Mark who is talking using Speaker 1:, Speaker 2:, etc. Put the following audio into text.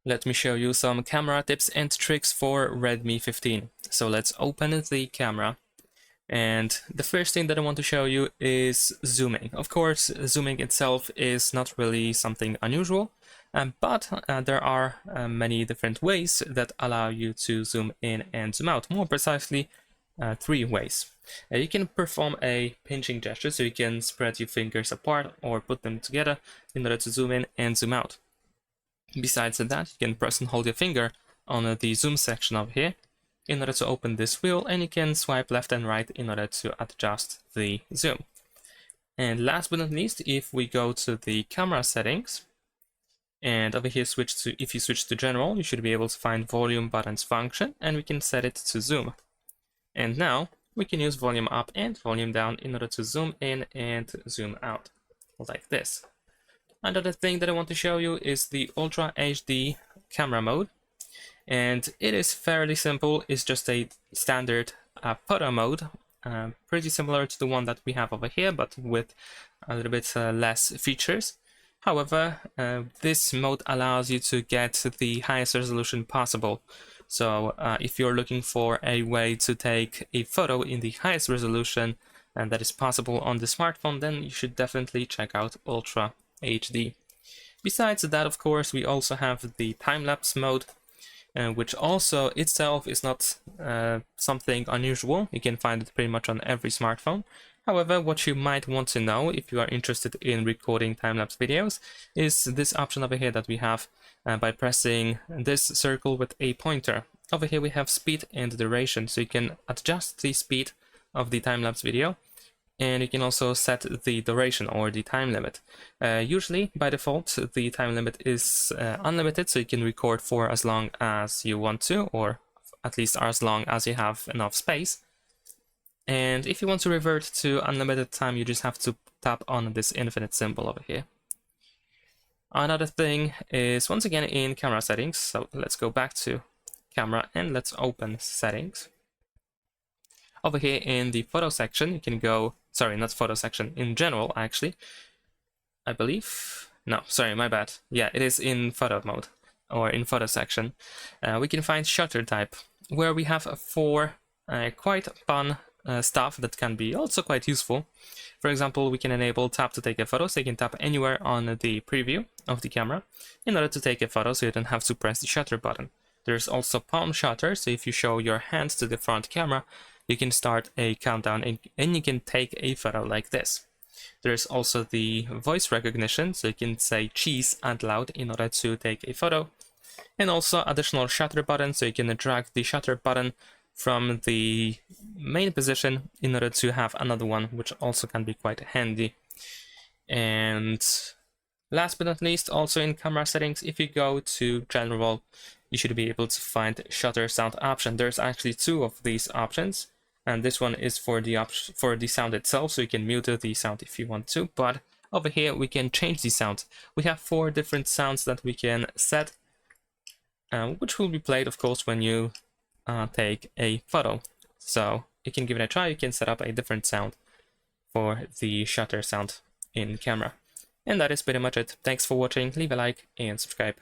Speaker 1: Let me show you some camera tips and tricks for Redmi 15. So let's open the camera. And the first thing that I want to show you is zooming. Of course, zooming itself is not really something unusual, but there are many different ways that allow you to zoom in and zoom out. More precisely, 3 ways. You can perform a pinching gesture, so you can spread your fingers apart or put them together in order to zoom in and zoom out. Besides that, you can press and hold your finger on the zoom section over here in order to open this wheel, and you can swipe left and right in order to adjust the zoom. And last but not least, if we go to the camera settings, and over here if you switch to general, you should be able to find volume buttons function, and we can set it to zoom. And now we can use volume up and volume down in order to zoom in and zoom out, like this. Another thing that I want to show you is the Ultra HD camera mode, and it is fairly simple. It's just a standard photo mode, pretty similar to the one that we have over here, but with a little bit less features. However, this mode allows you to get the highest resolution possible. So if you're looking for a way to take a photo in the highest resolution and that is possible on the smartphone, then you should definitely check out Ultra HD. Besides that, of course, we also have the time-lapse mode, which also itself is not something unusual. You can find it pretty much on every smartphone. However, what you might want to know if you are interested in recording time-lapse videos is this option over here that we have by pressing this circle with a pointer. Over here we have speed and duration, so you can adjust the speed of the time-lapse video, and you can also set the duration or the time limit. Usually, by default, the time limit is unlimited, so you can record for as long as you want to, or at least as long as you have enough space. And if you want to revert to unlimited time, you just have to tap on this infinite symbol over here. Another thing is, once again, in camera settings. So let's go back to camera and let's open settings. Over here in the photo section, you can go, sorry, not photo section, in general, actually, I believe. No, sorry, my bad. Yeah, it is in photo mode, or in photo section. We can find shutter type, where we have 4 quite fun stuff that can be also quite useful. For example, we can enable tap to take a photo, so you can tap anywhere on the preview of the camera in order to take a photo, so you don't have to press the shutter button. There's also palm shutter, so if you show your hands to the front camera, you can start a countdown and you can take a photo like this. There's also the voice recognition, so you can say cheese out loud in order to take a photo. And also additional shutter button, so you can drag the shutter button from the main position in order to have another one, which also can be quite handy. And last but not least, also in camera settings, if you go to general, you should be able to find shutter sound option. There's actually 2 of these options, and this one is for the sound itself, so you can mute the sound if you want to, but over here we can change the sound. We have 4 different sounds that we can set, which will be played, of course, when you take a photo. So you can give it a try. You can set up a different sound for the shutter sound in camera. And that is pretty much it. Thanks for watching. Leave a like and subscribe.